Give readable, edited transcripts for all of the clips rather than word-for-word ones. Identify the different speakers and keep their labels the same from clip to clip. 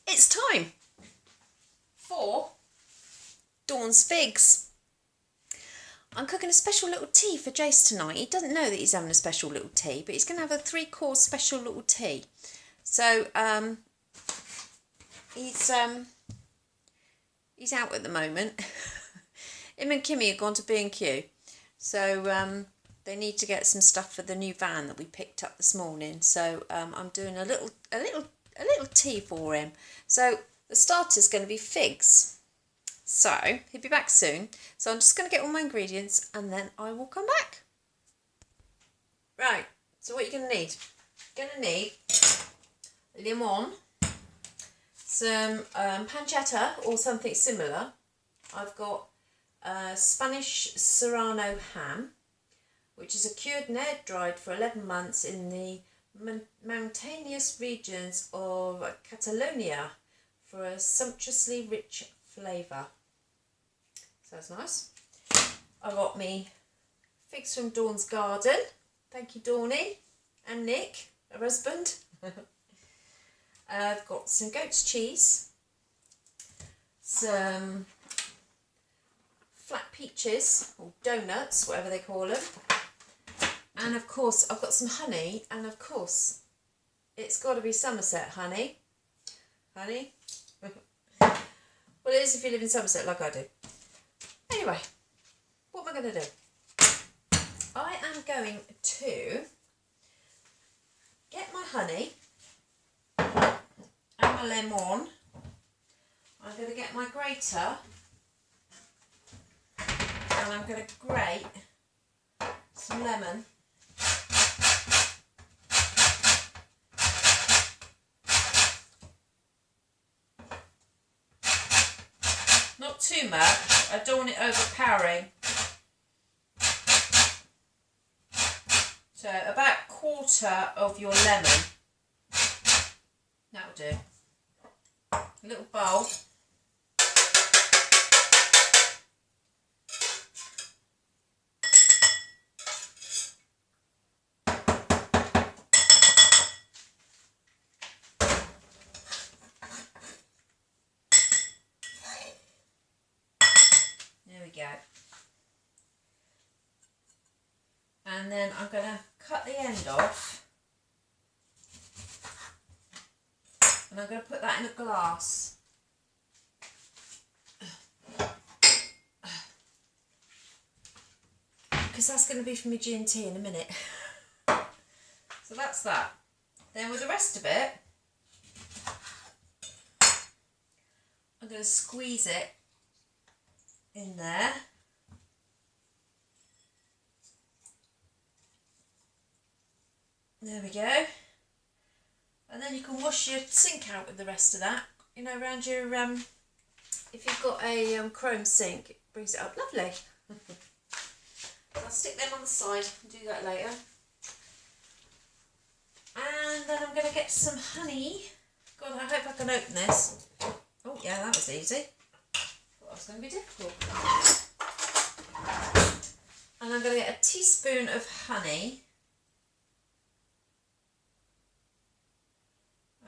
Speaker 1: It's time for Dawn's Figs. I'm cooking a special little tea for Jace tonight. He doesn't know that he's having a special little tea, but he's going to have a 3-course special little tea. So he's out at the moment. Him and Kimmy have gone to B&Q, so they need to get some stuff for the new van that we picked up this morning. So I'm doing a little tea for him. So the starter's going to be figs. So he'll be back soon. So I'm just going to get all my ingredients and then I will come back. Right. So what you're going to need? You're going to need lemon, some pancetta or something similar. I've got Spanish Serrano ham, which is a cured and air dried for 11 months in the mountainous regions of Catalonia for a sumptuously rich flavour. Sounds nice. I got me figs from Dawn's garden. Thank you, Dawny and Nick, her husband. I've got some goat's cheese, some flat peaches or donuts, whatever they call them, and of course I've got some honey, and of course it's got to be Somerset honey. Well, it is if you live in Somerset like I do. Anyway, what am I going to do? I am going to get my honey and my lemon. I'm going to get my grater and I'm going to grate some lemon. Not too much, I don't want it overpowering. So about a quarter of your lemon. That'll do. A little bowl. There we go. And then I'm going to cut the end off. And I'm going to put that in a glass. Because that's going to be for my G&T in a minute. So that's that. Then with the rest of it, I'm going to squeeze it in there. There we go. And then you can wash your sink out with the rest of that. You know, around your, if you've got a chrome sink, it brings it up lovely. I'll stick them on the side and do that later. And then I'm going to get some honey. God, I hope I can open this. Oh yeah, that was easy. Thought it was going to be difficult. And I'm going to get a teaspoon of honey.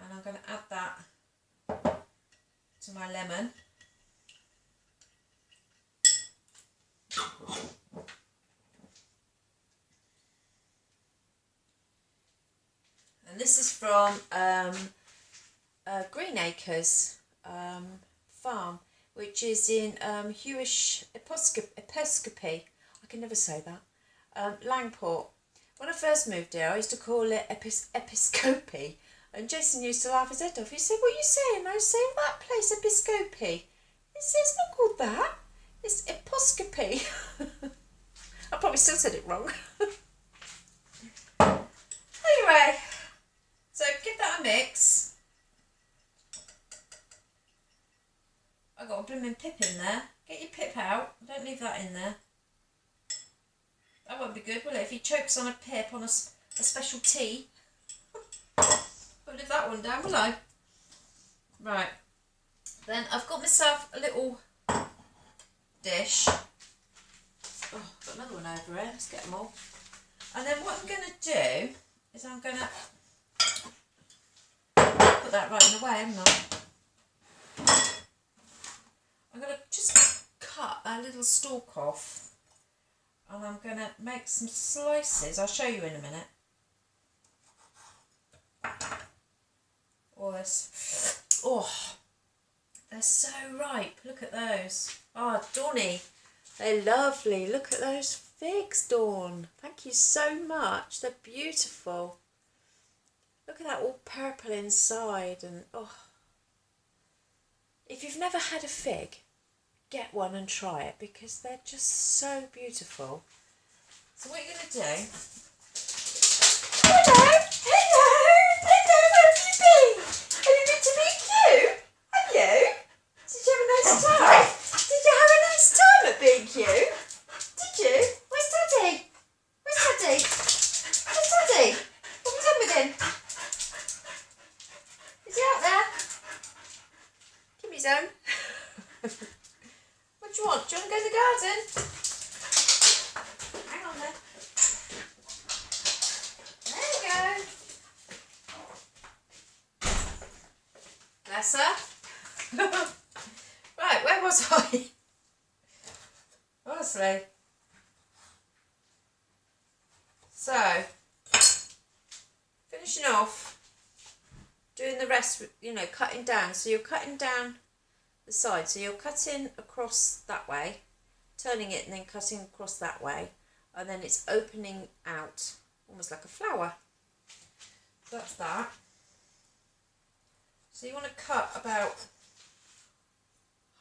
Speaker 1: And I'm going to add that to my lemon. And this is from Green Acres farm, which is in Hewish Episcopi. I can never say that. Langport. When I first moved here, I used to call it Episcopi. And Jason used to laugh his head off. He said, "What are you saying?" I was saying, "That place, Episcopi." He said, "It's not called that. It's Episcopi." I probably still said it wrong. Anyway, so give that a mix. I got a blooming pip in there. Get your pip out. Don't leave that in there. That won't be good, will it? If he chokes on a pip on a special tea. Won't leave that one down, will I? Right. Then I've got myself a little dish. Oh, I've got another one over here. Let's get them all. And then what I'm going to do is I'm going to put that right in the way, haven't I? I'm going to just cut that little stalk off, and I'm going to make some slices. I'll show you in a minute. Oh, they're so ripe. Look at those. Oh, Dawny, they're lovely. Look at those figs, Dawn. Thank you so much. They're beautiful. Look at that, all purple inside, and oh. If you've never had a fig, get one and try it, because they're just so beautiful. So what you're going to do... Hello, where have you been? Have you been to meet you? Have you? Did you have a nice time? Did you have a nice time at B&Q? Did you? Where's Daddy? Where's Daddy? Where's Daddy? What have you done with him? Is he out there? Give me his own. What do you want? Do you want to go to the garden? Hang on then. There you go. Bless her. Right, where was I? Honestly. So, finishing off, doing the rest, you know, cutting down. So you're cutting down the side. So you're cutting across that way, turning it and then cutting across that way. And then it's opening out, almost like a flower. So that's that. So you want to cut about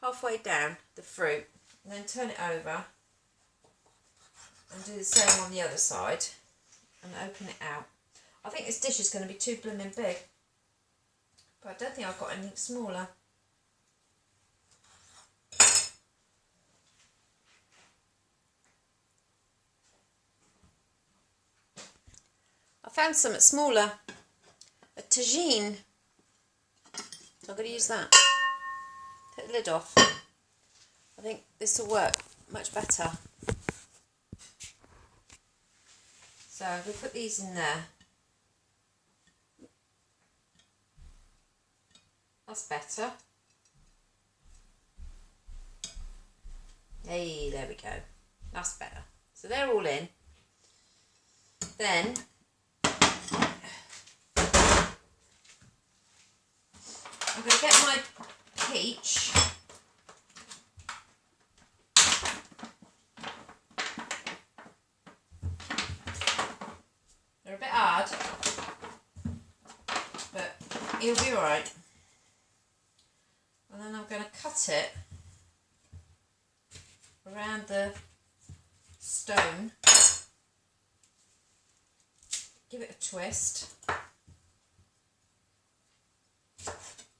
Speaker 1: halfway down the fruit and then turn it over and do the same on the other side and open it out. I think this dish is going to be too blooming big, but I don't think I've got anything smaller. I found something smaller, a tagine, so I'm going to use that. Take the lid off. I think this will work much better. So we'll put these in there. That's better. Hey, there we go. That's better. So they're all in. Then I'm going to get my peach. They're a bit hard, but he'll be alright. And then I'm going to cut it around the stone. Give it a twist.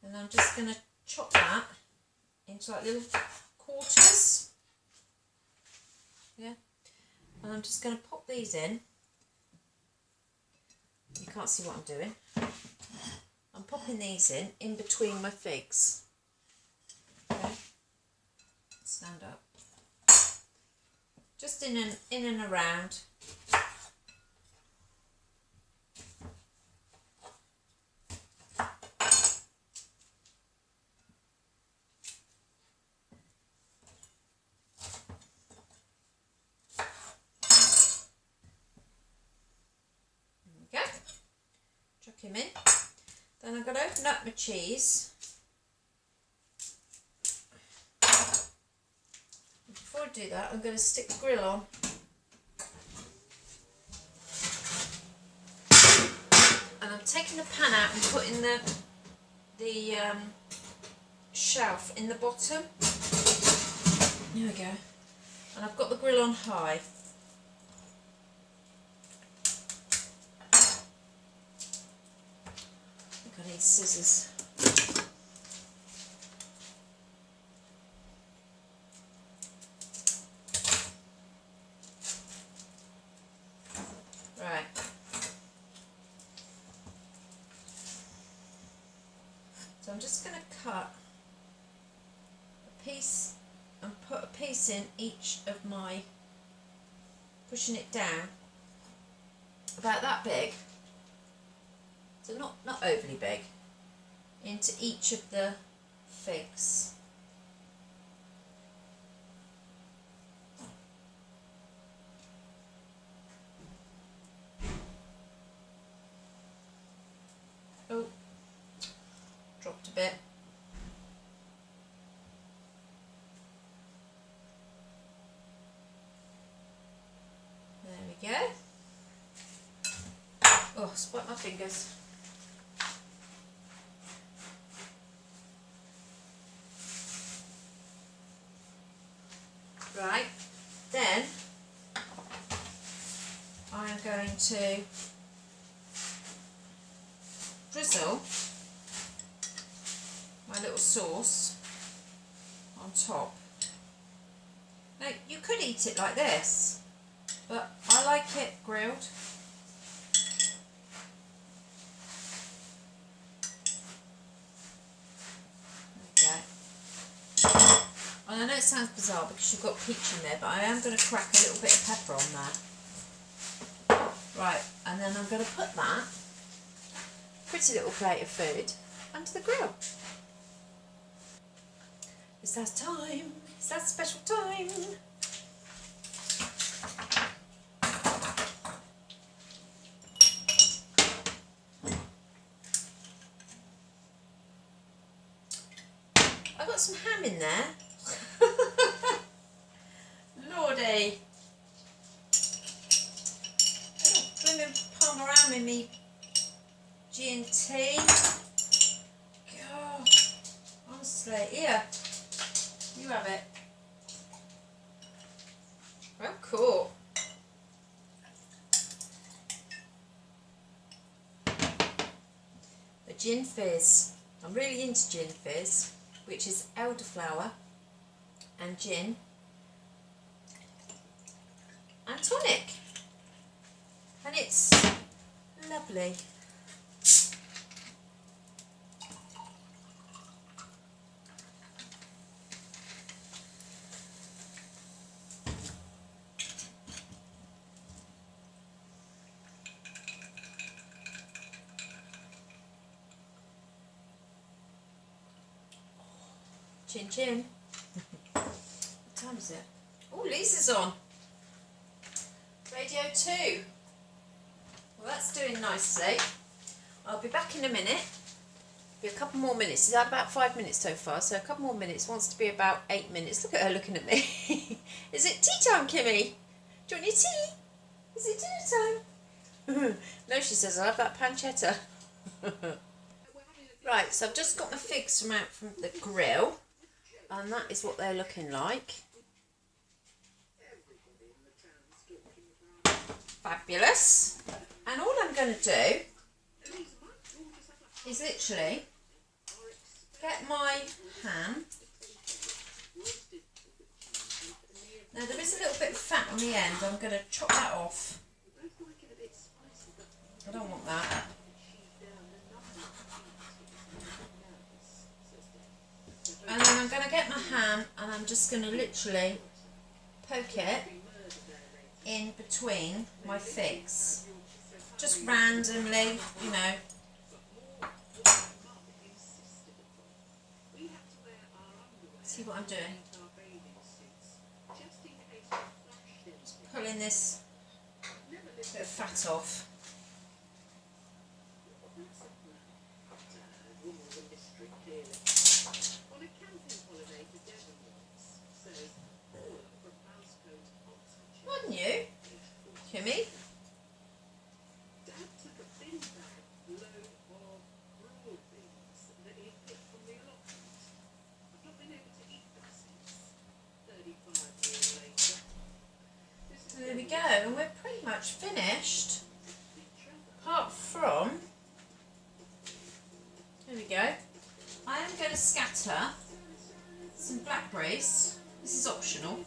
Speaker 1: And I'm just going to chop that into like little quarters. Yeah. And I'm just going to pop these in. You can't see what I'm doing. I'm popping these in between my figs. Okay. Stand up. Just in and around. Chuck him in. Then I'm going to open up my cheese. Before I do that, I'm going to stick the grill on. And I'm taking the pan out and putting the shelf in the bottom. There we go. And I've got the grill on high. I need scissors. Right. So I'm just going to cut a piece and put a piece in each of my, pushing it down about that big. So not overly big. into each of the figs. Oh, dropped a bit. There we go. Oh, spoilt my fingers. Right, then I'm going to drizzle my little sauce on top. Now you could eat it like this, but I like it grilled. Okay. And I know it sounds bizarre because you've got peach in there, but I am going to crack a little bit of pepper on there. Right, and then I'm going to put that pretty little plate of food onto the grill. It's that time. It's that special time. I've got some ham in there. Lordy. Oh, blooming Parma ham in me G&T. God, honestly, here, you have it. Well, cool. The gin fizz. I'm really into gin fizz, which is elderflower and gin and tonic, and it's lovely. Chin chin. What time is it? Oh, Lisa's on. Radio 2. Well, that's doing nicely. I'll be back in a minute. Be a couple more minutes. Is that about 5 minutes so far? So a couple more minutes. Wants to be about 8 minutes. Look at her looking at me. Is it tea time, Kimmy? Do you want your tea? Is it dinner time? No, she says, I love that pancetta. Right, so I've just got my figs from out from the grill. And that is what they're looking like. Fabulous. And all I'm going to do is literally get my ham. Now there is a little bit of fat on the end. I'm going to chop that off. I don't want that. And then I'm going to get my ham and I'm just going to literally poke it in between my figs. Just randomly, you know. See what I'm doing? Just pulling this bit of fat off. Wouldn't you, Kimmy? There we go, and we're pretty much finished. Apart from, there we go. I am going to scatter some blackberries. This is optional.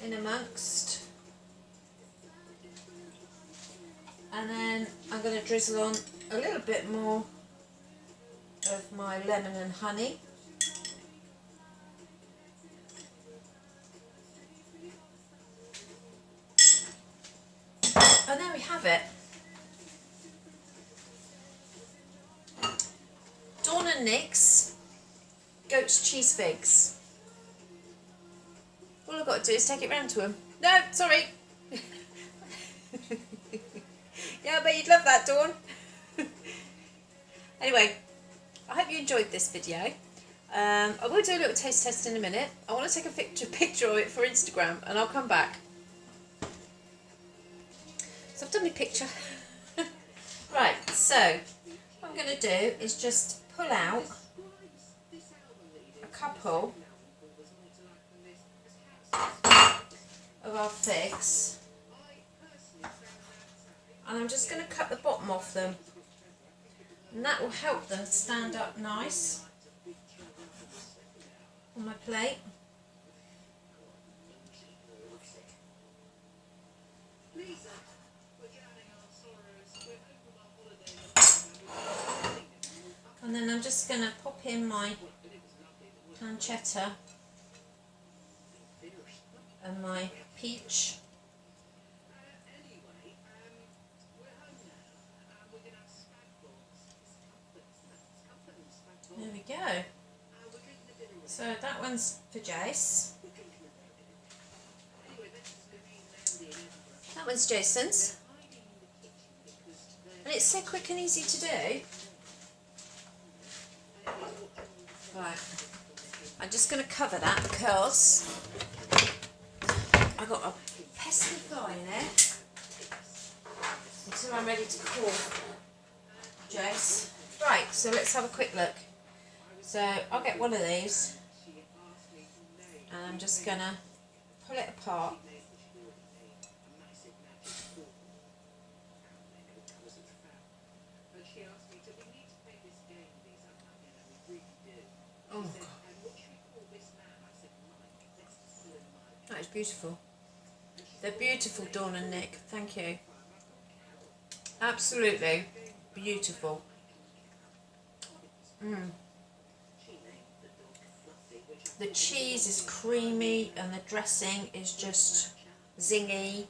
Speaker 1: In amongst, and then I'm going to drizzle on a little bit more of my lemon and honey. And there we have it. and Nick's goat's cheese figs. All I've got to do is take it round to him. No, sorry. Yeah, I bet you'd love that, Dawn. Anyway, I hope you enjoyed this video. I will do a little taste test in a minute. I want to take a picture of it for Instagram and I'll come back. So I've done my picture. Right, so what I'm going to do is just pull out a couple of our figs and I'm just going to cut the bottom off them, and that will help them stand up nice on my plate. And then I'm just going to pop in my pancetta and my peach. There we go. So that one's for Jace. That one's Jason's. And it's so quick and easy to do. Right. I'm just going to cover that because I've got a pesky fly in there until I'm ready to call Jace. Right, so let's have a quick look. So I'll get one of these and I'm just going to pull it apart. Oh God. That is beautiful. They're beautiful, Dawn and Nick. Thank you. Absolutely beautiful. The cheese is creamy and the dressing is just zingy.